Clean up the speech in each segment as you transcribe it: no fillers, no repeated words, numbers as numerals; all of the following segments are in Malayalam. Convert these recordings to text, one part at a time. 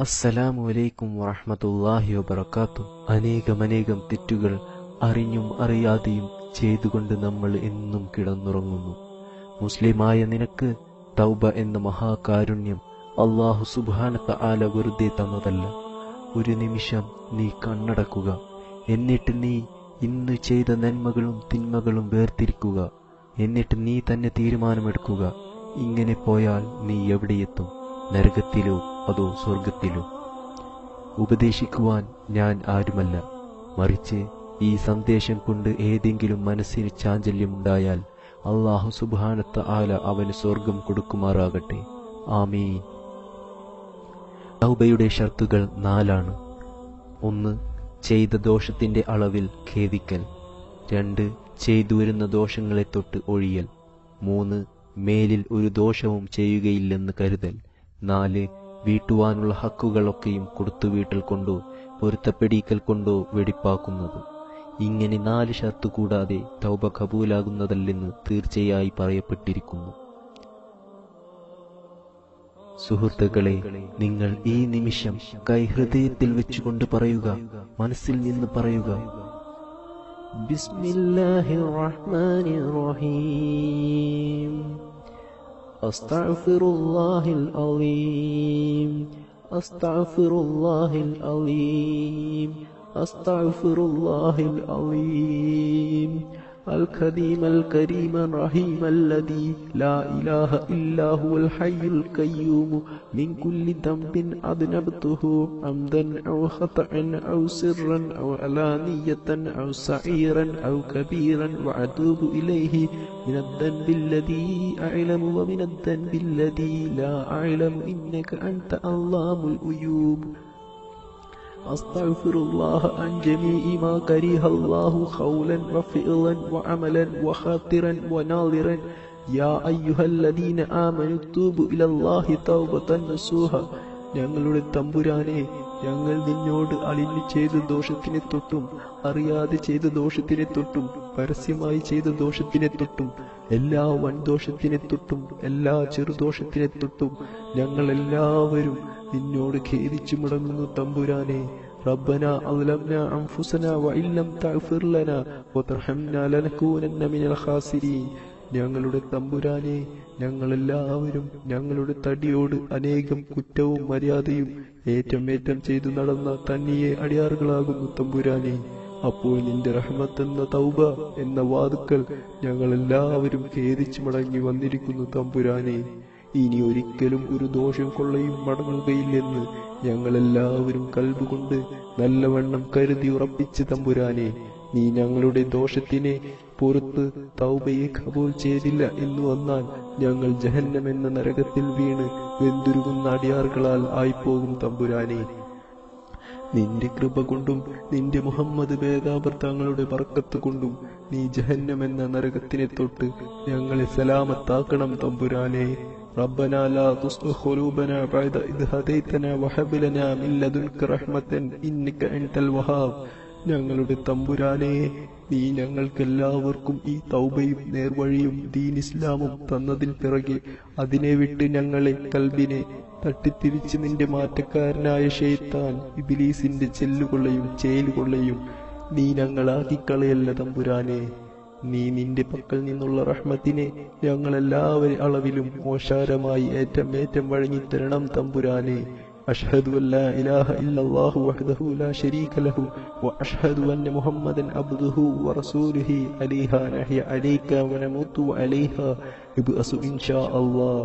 അസ്സലാമു അലൈക്കും വറഹ്മത്തുള്ളാഹി വബറകാതുഹു. അനേകം തെറ്റുകൾ അറിഞ്ഞും അറിയാതെയും ചെയ്തുകൊണ്ട് നമ്മൾ എന്നും കിടന്നുറങ്ങുന്നു. മുസ്ലിമായ നിനക്ക് തൗബ എന്ന മഹാകാരുണ്യം അല്ലാഹു സുബ്ഹാനഹു തആല വെറുതെ തന്നതല്ല. ഒരു നിമിഷം നീ കണ്ണടക്കുക. എന്നിട്ട് നീ ഇന്ന് ചെയ്ത നന്മകളും തിന്മകളും വേർതിരിക്കുക. എന്നിട്ട് നീ തന്നെ തീരുമാനമെടുക്കുക. ഇങ്ങനെ പോയാൽ നീ എവിടെയെത്തും? നരകത്തിലോ അതോ സ്വർഗത്തിലോ? ഉപദേശിക്കുവാൻ ഞാൻ ആരുമല്ല, മറിച്ച് ഈ സന്ദേശം കൊണ്ട് ഏതെങ്കിലും മനസ്സിന് ചാഞ്ചല്യമുണ്ടായാൽ അല്ലാഹു സുബ്ഹാനഹു തആല അവന് സ്വർഗം കൊടുക്കുമാറാകട്ടെ. ആമീൻ. തൗബയുടെ ഷർത്തുകൾ 4 1. ചെയ്ത ദോഷത്തിന്റെ അളവിൽ ഖേദിക്കൽ. 2. ചെയ്തു വരുന്ന ദോഷങ്ങളെ തൊട്ട് ഒഴിയൽ. 3. മേലിൽ ഒരു ദോഷവും ചെയ്യുകയില്ലെന്ന് കരുതൽ. 4. വീട്ടുവാനുള്ള ഹക്കുകളൊക്കെയും കൊടുത്തു വീട്ടൽ കൊണ്ടോ പൊരുത്തപ്പെടിക്കൽ കൊണ്ടോ വെടിപ്പാക്കുന്നത്. ഇങ്ങനെ 4 ഷർത്ത് കൂടാതെ തൗബ കബൂലാകുന്നതല്ലെന്ന് തീർച്ചയായി പറയപ്പെട്ടിരിക്കുന്നു. സുഹൃത്തുക്കളെ, നിങ്ങൾ ഈ നിമിഷം കൈ ഹൃദയത്തിൽ വെച്ചുകൊണ്ട് പറയുക, മനസ്സിൽ നിന്ന് പറയുക, ബിസ്മില്ലാഹിർ റഹ്മാനിർ റഹീം, അസ്തഗ്ഫിറുല്ലാഹിൽ അലീം, അസ്തഗ്ഫിറുല്ലാഹിൽ അലീം, അസ്തഗ്ഫിറുല്ലാഹിൽ അലീം, الكريم الكريم الرحيم الذي لا إله إلا هو الحي القيوم من كل ذنب أذنبته عمدا أو خطأ أو سرا أو علانية أو صغيرا أو كبيرا وأتوب إليه من الذنب الذي أعلم ومن الذنب الذي لا أعلم إنك أنت علام الغيوب. أستغفر الله عن جميع ما كره الله قولا وفعلا وعملا وخاطرا وناظرا. يا أيها الذين آمنوا توبوا إلى الله توبة نصوحا. ഞങ്ങളുടെ തമ്പുരാനെ, ഞങ്ങൾ നിന്നോട് അലിഞ്ഞു ചെയ്ത ദോഷത്തിനെ തൊട്ടും അറിയാതെ ചെയ്ത ദോഷത്തിനെ തൊട്ടും പരസ്യമായി ചെയ്ത ദോഷത്തിനെ തൊട്ടും എല്ലാ വൻദോഷത്തിനെ തൊട്ടും എല്ലാ ചെറുദോഷത്തിനെ തൊട്ടും ഞങ്ങൾ എല്ലാവരും നിന്നോട് ഖേദിച്ചു മുടങ്ങുന്നു തമ്പുരാനെ. റബ്ബനാ അസ്ലംനാ അൻഫുസനാ വഇല്ലം തഗ്ഫിർ ലനാ വതർഹംനാ ലനകൂനന്ന മിനൽ ഖാസിരീൻ. ഞങ്ങളുടെ തമ്പുരാനെ, ഞങ്ങളെല്ലാവരും ഞങ്ങളുടെ തടിയോട് അനേകം കുറ്റവും മര്യാദയും ഏറ്റം ചെയ്തു നടന്ന തന്നിയെ അടിയാറുകളാകുന്നു തമ്പുരാനെ. അപ്പോൾ നിന്റെ റഹ്മത്ത് എന്ന തൗബ എന്ന വാതുക്കൽ ഞങ്ങളെല്ലാവരും ഖേദിച്ചു മടങ്ങി വന്നിരിക്കുന്നു തമ്പുരാനെ. ഇനി ഒരിക്കലും ഒരു ദോഷം കൊള്ളയും മടങ്ങുകയില്ലെന്ന് ഞങ്ങളെല്ലാവരും കൽബുകൊണ്ട് നല്ലവണ്ണം കരുതി ഉറപ്പിച്ച് തമ്പുരാനെ. നീ ഞങ്ങളുടെ ദോഷത്തിനെ പുറത്ത് തൗബയെ കബൂൽ ചെയ്തില്ല എന്ന് വന്നാൽ ഞങ്ങൾ ജഹന്നം എന്ന നരകത്തിൽ വീണ് വെന്തുരുകുന്ന അടിയാറുകളാൽ ആയിപ്പോകും തമ്പുരാനെ. നിന്റെ കൃപ കൊണ്ടും നിന്റെ മുഹമ്മദ് വേദാഭർത്താങ്ങളുടെ ബർക്കത്ത് കൊണ്ടും നീ ജഹന്നം എന്ന നരകത്തിനെ തൊട്ട് ഞങ്ങളെ സലാമത്താക്കണം തമ്പുരാനെ. ربنا لا تزغ قلوبنا بعد إذ هديتنا وهب لنا من لدنك رحمة إنك أنت الوهاب. ഞങ്ങളുടെ തമ്പുരാനെ, നീ ഞങ്ങൾക്കെല്ലാവർക്കും ഈ തൗബയും നേർവഴിയും ദീൻ ഇസ്ലാമും തന്നതിന് പിറകെ അതിനെ വിട്ട് ഞങ്ങളെ കൽബിനെ തട്ടിത്തിരിച്ച് നിന്റെ മാറ്റക്കാരനായ ശൈത്താൻ ഇബ്ലീസിന്റെ ചെല്ലുകൊള്ളയും ചേലുകൊള്ളയും നീ ഞങ്ങളാക്കിക്കളയല്ല തമ്പുരാനെ. നീ നിന്റെ പക്കൽ നിന്നുള്ള റഹ്മത്തിനെ ഞങ്ങളെല്ലാവരും അളവിലും ഓശാരമായി ഏറ്റം വഴങ്ങിത്തരണം തമ്പുരാനെ. അഷ്ഹദു അല്ലാ ഇലാഹ ഇല്ലല്ലാഹു വഹ്ദഹു ലാ ശരീക ലഹു വഅഷ്ഹദു അന്ന മുഹമ്മദൻ അബ്ദുഹു വറസൂലുഹു അലൈഹാ നഹ്യ അലൈക വനമൂതു അലൈഹാ ഇബ്അസു ഇൻഷാ അല്ലാഹ്.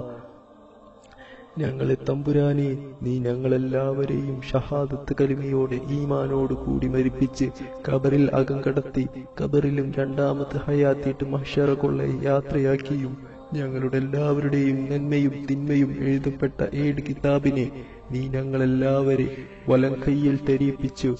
ഞങ്ങളെ തമ്പുരാനെ, നീ ഞങ്ങളെല്ലാവരെയും ഷഹാദത്ത് കലിമയോടെ ഈമാനോട് കൂടി മരിപ്പിച്ച് ഖബറിൽ അകം കടത്തി കബറിലും രണ്ടാമത്തെ ഹയാത്തിട്ട് മഹ്ശറ കൊള്ള യാത്രയാക്കിയും ഞങ്ങളുടെ എല്ലാവരുടെയും നന്മയും തിന്മയും എഴുതപ്പെട്ട 7 കിതാബിനെ നീ ഞങ്ങളെല്ലാവരെ വലം കൈയിൽ തെരിയിപ്പിച്ചു.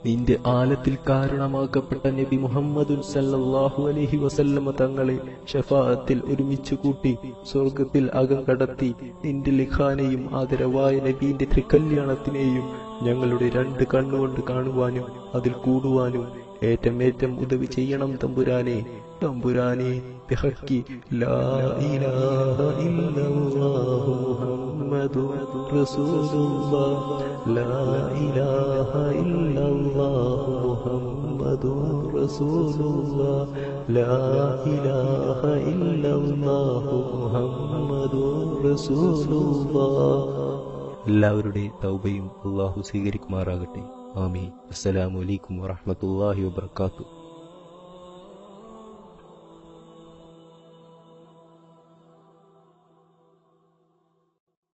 നിന്റെ ആലത്തിൽ കാരണമാക്കപ്പെട്ട നബി മുഹമ്മദുൻ സല്ലല്ലാഹു അലൈഹി വസല്ലമ തങ്ങളെ ശഫാഅത്തിൽ ഒരുമിച്ച് കൂട്ടി സ്വർഗത്തിൽ അകം കടത്തി നിന്റെ ലിഖാനെയും ആദരവായ നബീന്റെ ത്രികല്യാണത്തിനെയും ഞങ്ങളുടെ 2 കണ്ണുകൊണ്ട് കാണുവാനും അതിൽ കൂടുവാനും ഏറ്റം ഉദവി ചെയ്യണം തമ്പുരാനെ. തമ്പുരാനെ, ബിഹഖി ലാ ഇലാഹ ഇല്ലല്ലാഹു മുഹമ്മദുർ റസൂലുള്ളാഹ് ലാ ഇലാഹ ഇല്ലല്ലാഹ് മുഹമ്മദുർ റസൂലുള്ളാഹ് ലാ ഇലാഹ ഇല്ലല്ലാഹ് മുഹമ്മദുർ റസൂലുള്ളാഹ്. എല്ലാവരുടെയും തൗബയും അല്ലാഹു സ്വീകരിക്കുമാറാകട്ടെ. ആമീൻ. അസ്സലാമു അലൈക്കും വറഹ്മത്തുള്ളാഹി വബറകാതുഹു.